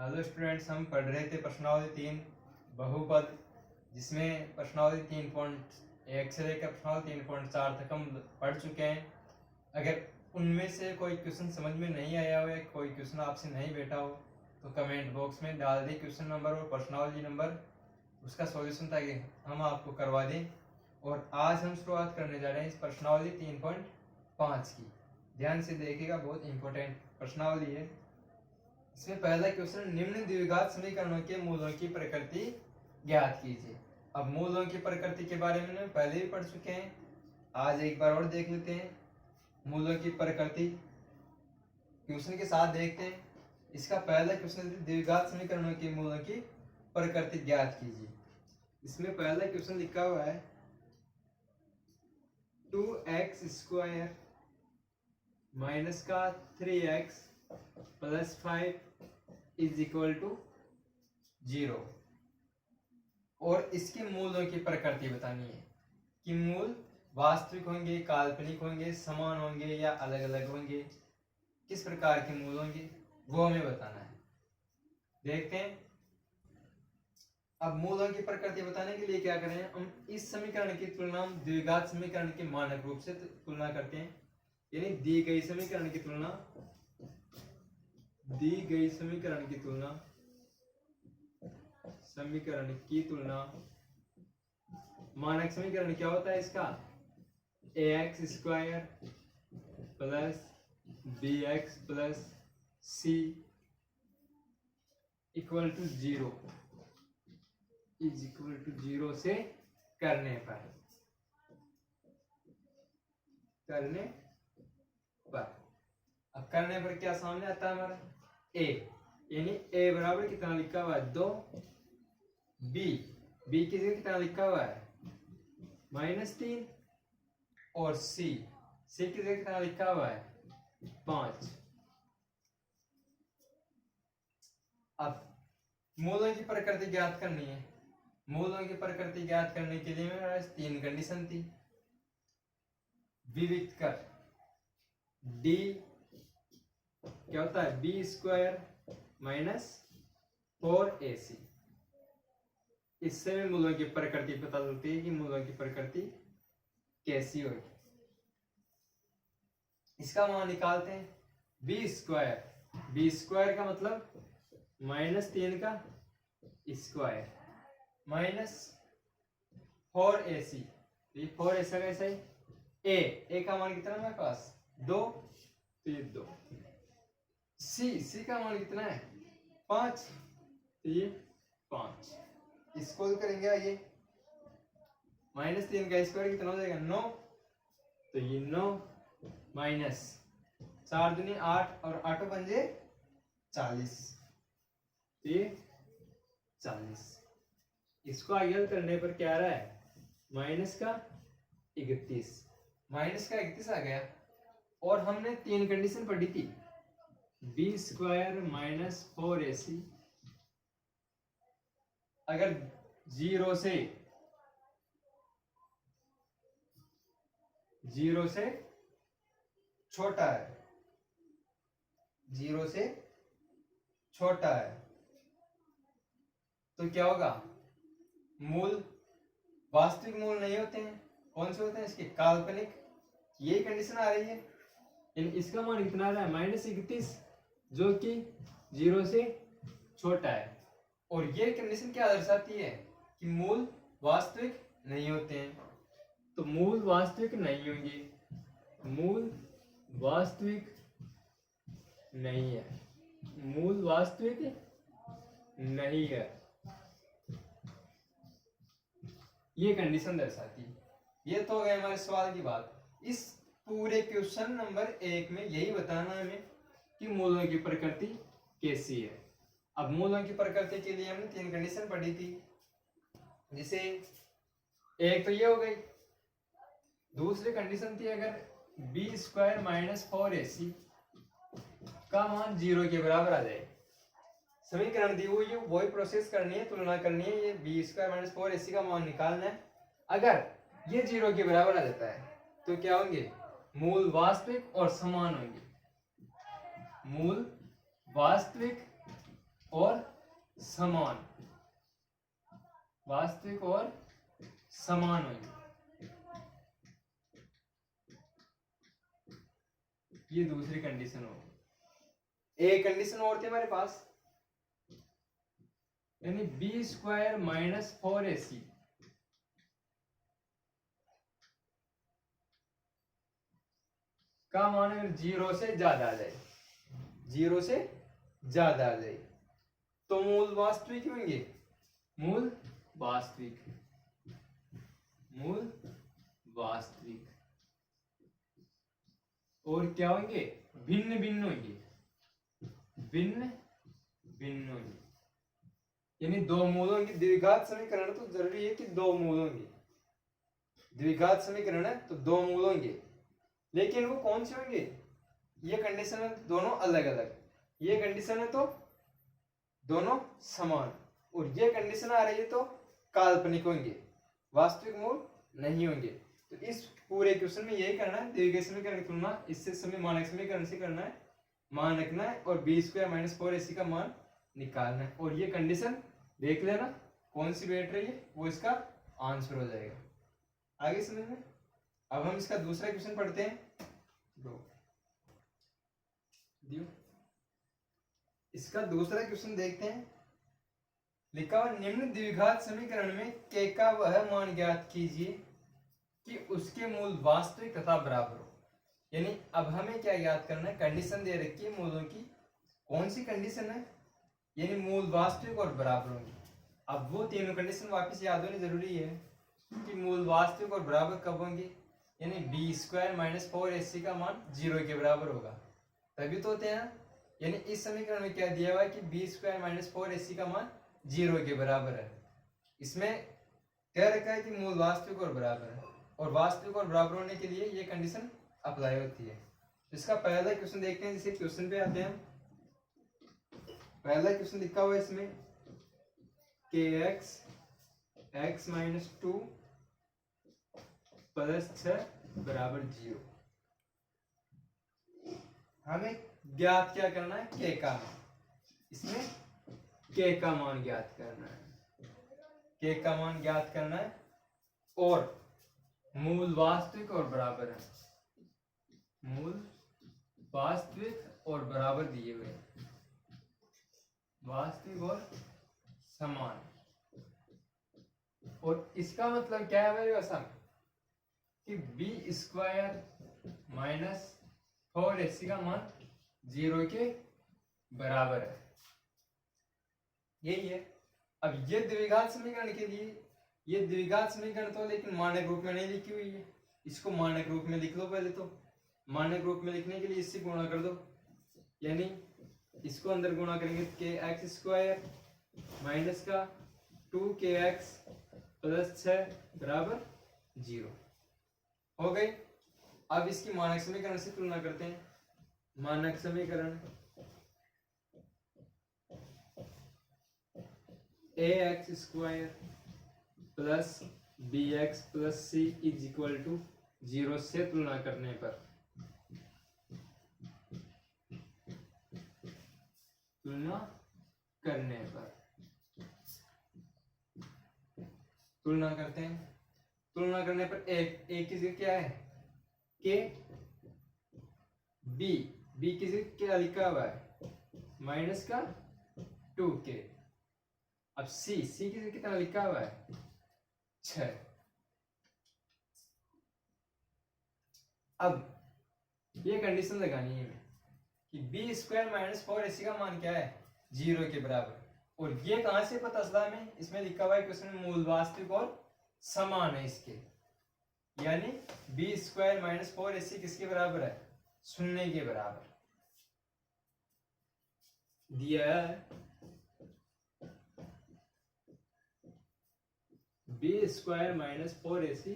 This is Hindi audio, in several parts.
हेलो स्टूडेंट्स, हम पढ़ रहे थे प्रश्नावली 3 बहुपद, जिसमें प्रश्नावली 3.1 से लेकर प्रश्नावली 3.4 तक हम पढ़ चुके हैं। अगर उनमें से कोई क्वेश्चन समझ में नहीं आया हो या कोई क्वेश्चन आपसे नहीं बैठा हो तो कमेंट बॉक्स में डाल दें क्वेश्चन नंबर और प्रश्नावली नंबर, उसका सॉल्यूशन ताकि हम आपको करवा दें। और आज हम शुरुआत करने जा रहे हैं इस प्रश्नावली 3.5 की। ध्यान से देखिएगा, बहुत इंपॉर्टेंट प्रश्नावली है। इसमें पहला क्वेश्चन, निम्न द्विघात समीकरणों के मूलों की प्रकृति ज्ञात कीजिए। अब मूलों की प्रकृति के बारे में पहले भी पढ़ चुके हैं, आज एक बार और देख लेते हैं। मूलों की प्रकृति क्वेश्चन के साथ देखते हैं। इसका पहला क्वेश्चन, द्विघात समीकरणों के मूलों की प्रकृति ज्ञात कीजिए। इसमें पहला क्वेश्चन लिखा हुआ है 2x² माइनस का 3x plus 5 is equal to 0, और इसके मूलों की प्रकृति बतानी है कि मूल वास्तविक होंगे, काल्पनिक होंगे, समान होंगे या अलग अलग होंगे, किस प्रकार के मूल होंगे वो हमें बताना है। देखते हैं। अब मूलों की प्रकृति बताने के लिए क्या करें, हम इस समीकरण की तुलना द्विघात समीकरण के मानक रूप से तुलना करते हैं। यानी दी गई समीकरण की तुलना मानक समीकरण क्या होता है इसका, ax² plus bx plus c equal to 0 is equal to 0 से करने पर अब करने पर क्या सामने आता है हमारा a, यानी a बराबर कितना लिखा हुआ है 2, b की जगह कितना लिखा हुआ है -3, और c की जगह कितना लिखा हुआ है 5। अब मूलों की प्रकृति ज्ञात करनी है। मूलों की प्रकृति ज्ञात करने के लिए मेरे पास 3 कंडीशन थी। विविध कर d क्या होता है b² माइनस 4ac, इससे भी मूलों की प्रकृति पता चलती है कि मूलों की प्रकृति कैसी होगी। इसका मान निकालते हैं। b² का मतलब -3 का स्क्वायर माइनस 4ac, ये 4ac कैसा है, a का मान कितना है मेरे पास 2, तो ये 2। c का मान कितना है 5, तो ये 5। इसको करेंगे, ये -3 का स्क्वायर कितना हो जाएगा 9, तो ये 9 माइनस 4 दूनी 8 और 8 पंजे 40, ये 40। इसको आगे हल करने पर क्या आ रहा है -31 आ गया। और हमने 3 कंडीशन पढ़ी थी, b² माइनस 4ac अगर 0 से छोटा है, 0 से छोटा है तो क्या होगा, मूल वास्तविक मूल नहीं होते हैं। कौन से होते हैं इसके, काल्पनिक। यही कंडीशन आ रही है। इसका मान कितना आ रहा है -31, जो कि 0 से छोटा है। और ये कंडीशन क्या दर्शाती है कि मूल वास्तविक नहीं होते हैं। तो मूल वास्तविक नहीं होंगे, मूल वास्तविक नहीं है, मूल वास्तविक नहीं है, ये कंडीशन दर्शाती है। ये तो हो गए हमारे सवाल की बात। इस पूरे क्वेश्चन नंबर 1 में यही बताना है हमें कि मूलों की प्रकृति कैसी है। अब मूलों की प्रकृति के लिए हमने 3 कंडीशन पढ़ी थी, जिसे एक तो ये हो गई। दूसरी कंडीशन थी, अगर b² माइनस 4ac का मान 0 के बराबर आ जाए। समीकरण दी हुई है, वही प्रोसेस करनी है, तुलना करनी है, ये b² माइनस 4ac का मान निकालना है। अगर ये 0 के बराबर आ जाता है तो क्या होंगे, मूल वास्तविक और समान होंगे। मूल वास्तविक और समान, वास्तविक और समान होंगे। ये दूसरी कंडीशन होगी। एक कंडीशन और थी हमारे पास, यानी बी स्क्वायर माइनस 4ac का मान अगर 0 से ज्यादा आ जाए, 0 से ज्यादा आ जाए तो मूल वास्तविक होंगे, मूल वास्तविक, मूल वास्तविक। और क्या होंगे, भिन्न भिन्न होंगे, भिन्न भिन्न होंगे। यानी दो मूल होंगे। द्विघात समीकरण तो जरूरी है कि दो मूल होंगे, द्विघात समीकरण है तो दो मूल होंगे, लेकिन वो कौन से होंगे, ये कंडीशन है दोनों अलग अलग, ये कंडीशन है तो दोनों समान, और ये कंडीशन आ रही है तो काल्पनिक होंगे, वास्तविक मूल नहीं होंगे। तो इस पूरे क्वेश्चन में यही करना है, द्विघात समीकरण की तुलना इससे समय मानक समीकरण से करना है, मान रखना है और बी स्क्वायर माइनस 4ac का मान निकालना है। और ये कंडीशन देख लेना कौन सी बैठ रही है, वो इसका आंसर हो जाएगा। आगे समझ में। अब हम इसका दूसरा क्वेश्चन पढ़ते हैं। दियो इसका दूसरा क्वेश्चन देखते हैं। लिखा हुआ निम्न द्विघात समीकरण में k का वह मान ज्ञात कीजिए कि उसके मूल वास्तविक तथा बराबर हो। यानी अब हमें क्या याद करना है, कंडीशन दे रखी है मूलों की, कौन सी कंडीशन है, यानी मूल वास्तविक और बराबर होंगे। अब वो तीनों कंडीशन वापस याद होनी जरूरी है कि मूल वास्तविक और बराबर कब होंगे, यानी बी स्क्वायर माइनस 4ac का मान 0 के बराबर होगा, तभी तो होते हैं। यानी इस समीकरण में क्या दिया हुआ है कि बी स्क्वायर माइनस 4ac का मान 0 के बराबर है। इसमें कह रखा है कि मूल वास्तविक और बराबर है, और वास्तविक और बराबर होने के लिए ये कंडीशन अप्लाई होती है। इसका पहला क्वेश्चन देखते हैं, जिसे क्वेश्चन पे आते हैं। पहला क्वेश्चन लिखा हुआ है इसमें kx x माइनस 2 प्लस 6 बराबर 0। हमें ज्ञात क्या करना है, k का मान, इसमें k का मान ज्ञात करना है, k का मान ज्ञात करना है, और मूल वास्तविक और बराबर है, मूल वास्तविक और बराबर दिए हुए, वास्तविक और समान। और इसका मतलब क्या है मेरे पास कि बी स्क्वायर माइनस 4ac का मान 0 के बराबर है, यही है। अब ये द्विघात समीकरण के लिए, ये द्विघात समीकरण तो लेकिन मानक रूप में नहीं लिखी हुई है, इसको मानक रूप में लिख लो पहले। तो मानक रूप में लिखने के लिए इससे गुणा कर दो, यानी इसको अंदर गुणा करेंगे के एक्स स्क्वायर माइनस का 2kx प्लस 6 बराबर 0 हो गई। अब इसकी मानक समीकरण से तुलना करते हैं। मानक समीकरण ax square plus bx plus c is equal to 0 से तुलना करने पर, तुलना करने पर, तुलना करते हैं। तुलना करने पर एक की जगह क्या है, के, बी की जगह क्या लिखा हुआ है, माइनस का 2k। अब सी की जगह कितना लिखा हुआ है, 6। अब ये कंडीशन लगानी है कि बी स्क्वायर माइनस 4ac का मान क्या है, 0 के बराबर। और ये कहां से पता चला हमें, इसमें लिखा हुआ है क्वेश्चन में मूल वास्तविक और समान है इसके, यानी बी स्क्वायर माइनस 4ac किसके बराबर है, 0 के बराबर दिया है। बी स्क्वायर माइनस 4ac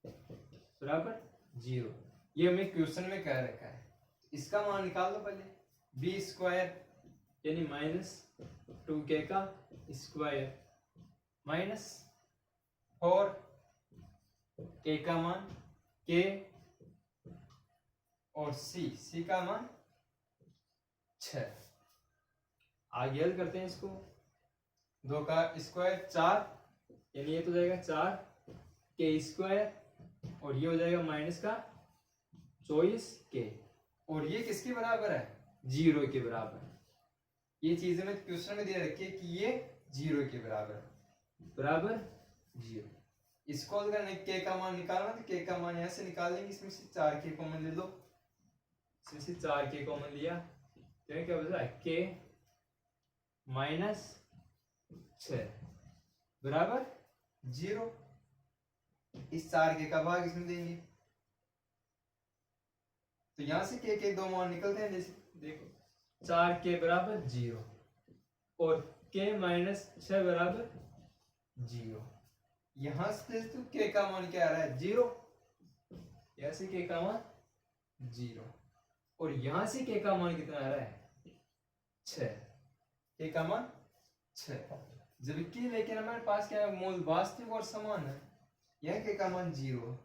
बराबर 0, ये हमें क्वेश्चन में कह रखा है। इसका मान निकाल दो पहले, बी स्क्वायर यानी माइनस 2k का स्क्वायर माइनस 4k का मान k, और c का मान 6। आगे हल करते हैं इसको। 2 का स्क्वायर 4, यानी ये तो जाएगा 4 के स्क्वायर, और ये हो जाएगा माइनस का 24 के, और ये किसके बराबर है? 0 के बराबर। ये चीजें में क्वेश्चन में दे रखी है कि ये 0 के बराबर, बराबर 0। इसको अगर के का मान निकालना तो के का मान यहाँ से निकाल लेंगे, इसमें से 4 के कॉमन ले लो, इसमें से 4 के कॉमन लिया तो क्या बचा? के माइनस 6 बराबर 0। इस 4 के का भाग इसमें देंगे तो यहां से के 2 मान निकलते हैं। जैसे देखो 4 के बराबर 0 और के माइनस 6 बराबर 0। यहां से तो के का मान क्या आ रहा है? 0। यहां से के का मान 0 और यहां से के का मान कितना आ रहा है? 6। के का मान 6, जबकि लेकिन हमारे पास क्या है? मूल वास्तविक और समान है। यह के का मान 0।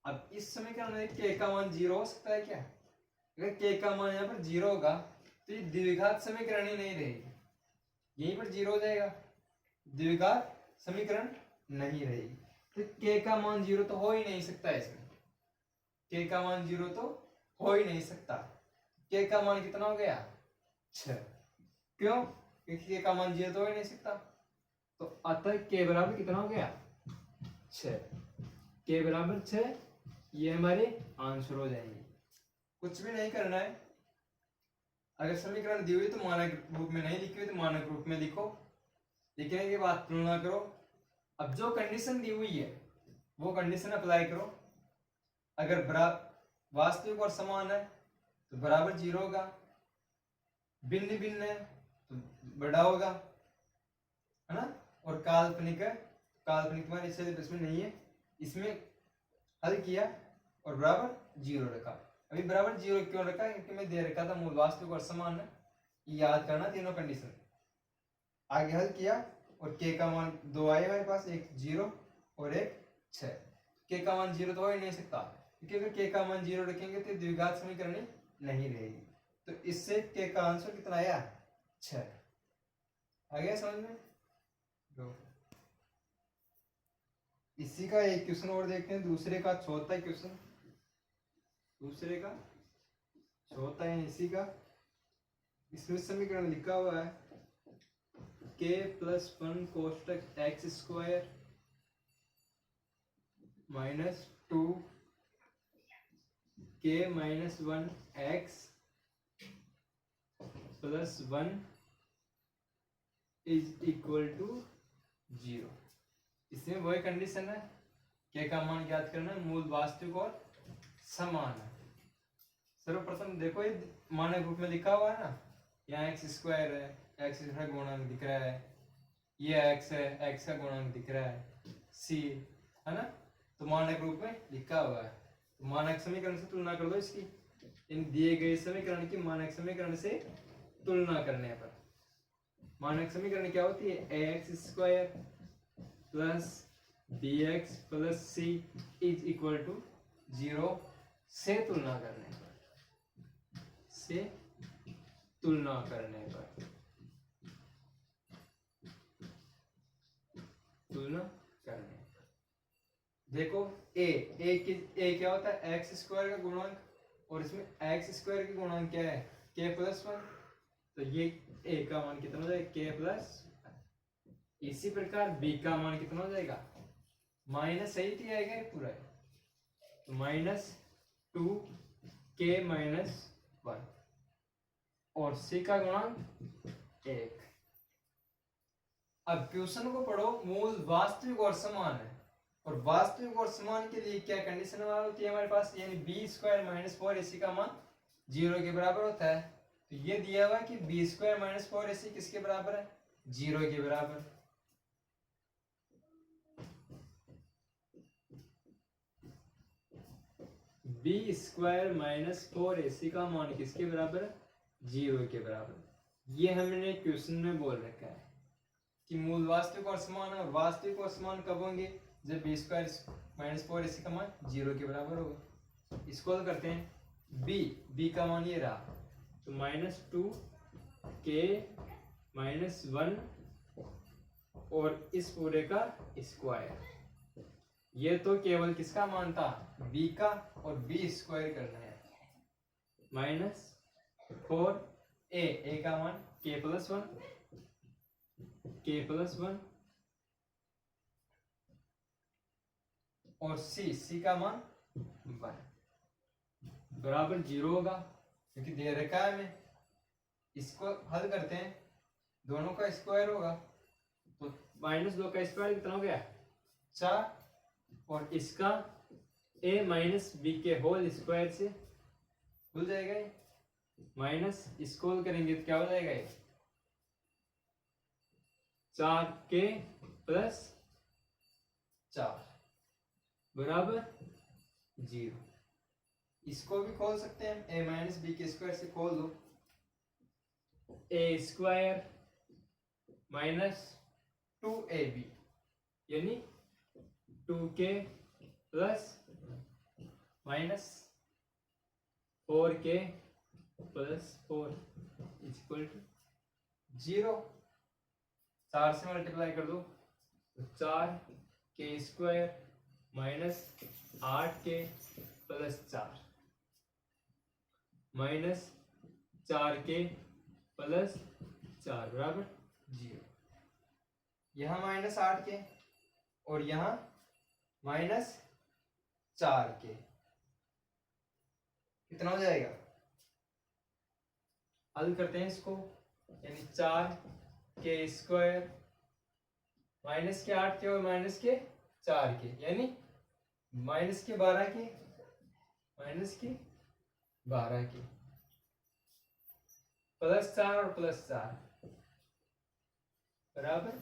अब इस समीकरण में के का मान 0 हो सकता है क्या? अगर के का मान यहाँ पर 0 होगा तो ये द्विघात समीकरण ही नहीं रहेगी, यहीं पर 0 हो जाएगा, द्विघात समीकरण नहीं रहेगी। तो के का मान 0 तो हो ही नहीं सकता इसमें, के का मान 0 तो हो ही नहीं सकता। के का मान कितना हो गया? 6। क्यों? क्योंकि के का मान 0 तो हो ही नहीं सकता। तो अतः के बराबर कितना हो गया? 6। के बराबर 6, ये हमारे आंसर हो जाएंगे। कुछ भी नहीं करना है। अगर समीकरण दी हुई तो मानक रूप में नहीं लिखी हुई तो मानक रूप में लिखो, लिखने के बाद तुलना करो। अब जो कंडीशन दी हुई है वो कंडीशन अप्लाई करो। अगर वास्तविक और समान है तो बराबर 0 होगा, भिन्न भिन्न है तो बड़ा होगा, है ना। और काल्पनिक है, काल्पनिक मान इस इसमें नहीं है, इसमें हल किया और बराबर 0 रखा। अभी बराबर 0 क्यों रखा? क्योंकि मैं दे रखा था मूल वास्तविक और समान है, याद करना तीनों कंडीशन। आगे हल किया और के का मान 2 आए हमारे पास, एक 0 और एक 6। के का मान 0 तो हो ही नहीं सकता, क्योंकि अगर के का मान 0 रखेंगे तो द्विघात समीकरण नहीं रहेगी। तो इससे के का आंसर कितना आया? 6। आ गया समझ में? इसी का एक क्वेश्चन और देखते हैं, दूसरे का चौथा क्वेश्चन, दूसरे का चौथा है इसी का। इसमें समीकरण लिखा हुआ है k + 1 कोष्टक x square minus 2 k - 1 x + 1 = 0। इसमें वही कंडीशन है, k का मान ज्ञात करना है, मूल वास्तविक और समान है। सर्वप्रथम देखो ये मानक रूप में लिखा हुआ है ना, यहाँ x स्क्वायर है, x का गुणांक दिख रहा है, ये x है, x का गुणांक दिख रहा है c, है ना। तो मानक रूप में लिखा हुआ है, तो मानक समीकरण से तुलना कर दो इसकी, इन दिए गए समीकरण की मानक समीकरण से तुलना करने पर। मानक समीकरण क्या होती है? ax² + bx + c = 0 से तुलना करने पर, से तुलना करने पर, तुलना करने पर। देखो a क्या होता है? x² का गुणांक, और इसमें x² के गुणांक क्या है? k + 1। तो ये a का मान कितना हो जाएगा? k + 1। इसी प्रकार b का मान कितना हो जाएगा? माइनस सही थी आएगा पूरा है, तो -2 k - 1 और c का गुणांक 1। अब क्वेश्चन को पढ़ो, मूल वास्तविक और समान है, और वास्तविक और समान के लिए क्या कंडीशन होती है हमारे पास? यानी b² - 4ac का मान 0 के बराबर होता है। तो ये दिया हुआ है कि b² - 4ac किसके बराबर है? 0 के बराबर। b² - 4ac का मान किसके बराबर है? 0 के बराबर। ये हमने क्वेश्चन में बोल रखा है कि मूल वास्तविक और समान है, और वास्तविक और समान कब होंगे? जब b² - 4ac का मान 0 के बराबर होगा। इसको हल करते हैं। b का मान ये रहा, तो -2 k -1 और इस पूरे का स्क्वायर। ये तो केवल किसका मान था, b का, और b स्क्वायर करना है। -4a का मान k+1 और c का मान 1 बराबर 0 होगा, क्योंकि दे रखा है हमें। इसको हल करते हैं, दोनों का स्क्वायर होगा तो -2 का स्क्वायर कितना हो गया, 4, और इसका a - b के होल स्क्वायर से खुल जाएगा ये, माइनस इसको हल करेंगे तो क्या हो जाएगा ये, 4k + 4 बराबर 0। इसको भी खोल सकते हैं, a - b के स्क्वायर से खोल दो, a² - 2ab यानी 2k + -4k + 4 = 0। 4 से मल्टीप्लाई कर दो तो 4k² - 8k + 4 -4k + 4 बराबर 0। यहाँ -8k और यहाँ -4k कितना हो जाएगा, हल करते हैं इसको, यानी 4k² -8k और -4k यानी -12k +4 और +4 बराबर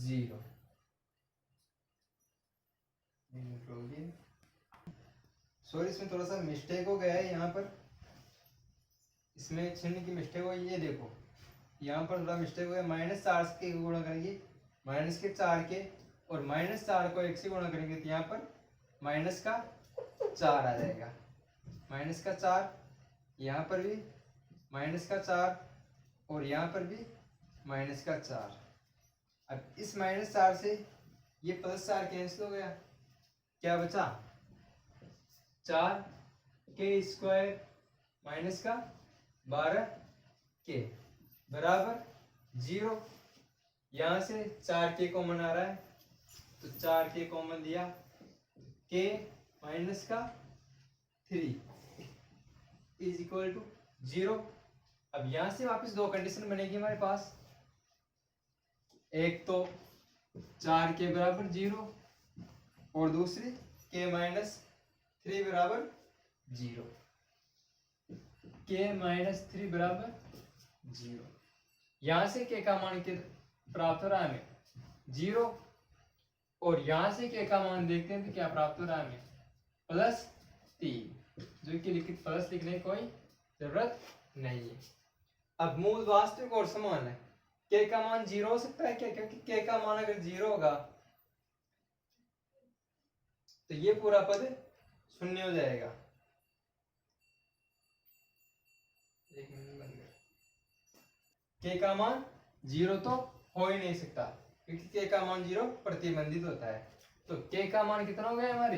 0। सॉरी, इसमें थोड़ा सा मिस्टेक हो गया है, यहाँ पर इसमें चिन्ह की मिस्टेक हुई, ये देखो यहाँ पर थोड़ा मिस्टेक हो गया, -4 के गुणा करेंगे -4k और -4 को 1 से गुणा करेंगे तो यहाँ पर -4 आ जाएगा, -4, यहाँ पर भी -4 और यहाँ पर भी -4। अब इस -4 से ये +4 कैंसिल हो गया, क्या बचा, 4k² - 12k बराबर 0। यहाँ से 4k कॉमन आ रहा है तो 4k कॉमन दिया, k - 3 = 0। अब यहाँ से वापस दो कंडीशन बनेगी हमारे पास, एक तो 4k बराबर 0 और दूसरी k - 3 बराबर 0, k - 3 बराबर 0। यहाँ से k का मान प्राप्त हो रहा है हमें 0 और यहाँ से k का मान देखते हैं तो क्या प्राप्त हो रहा है हमें +3, जो कि प्लस लिखने की कोई जरूरत नहीं है। अब मूल वास्तविक और समान है, k का मान 0 हो सकता है क्या, क्योंकि k का मान अगर 0 होगा तो ये पूरा पद शून्य हो जाएगा। k का मान 0 तो हो ही नहीं सकता, क्योंकि k का मान 0 प्रतिबंधित होता है। तो k का मान कितना हो गया हमारे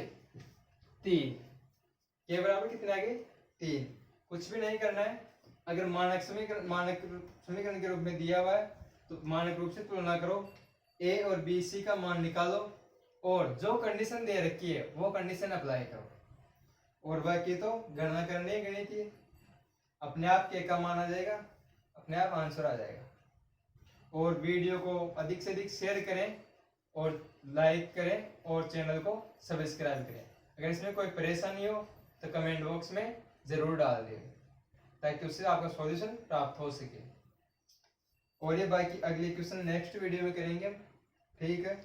3, k बराबर कितने आ गए 3। कुछ भी नहीं करना है, अगर मानक समीकरण के रूप में दिया हुआ है तो मानक रूप से तुलना करो, a और b c का मान निकालो और जो कंडीशन दे रखी है वो कंडीशन अप्लाई करो, और बाकी तो गणना करनी है गणितीय, अपने आप k का मान आ जाएगा, अपने आप आंसर आ जाएगा। और वीडियो को अधिक से अधिक शेयर करें और लाइक करें और चैनल को सब्सक्राइब करें। अगर इसमें कोई परेशानी हो तो कमेंट बॉक्स में ज़रूर डाल दें, ताकि उससे आपका सॉल्यूशन प्राप्त हो सके। और ये बाकी अगले क्वेश्चन नेक्स्ट वीडियो में करेंगे, ठीक है।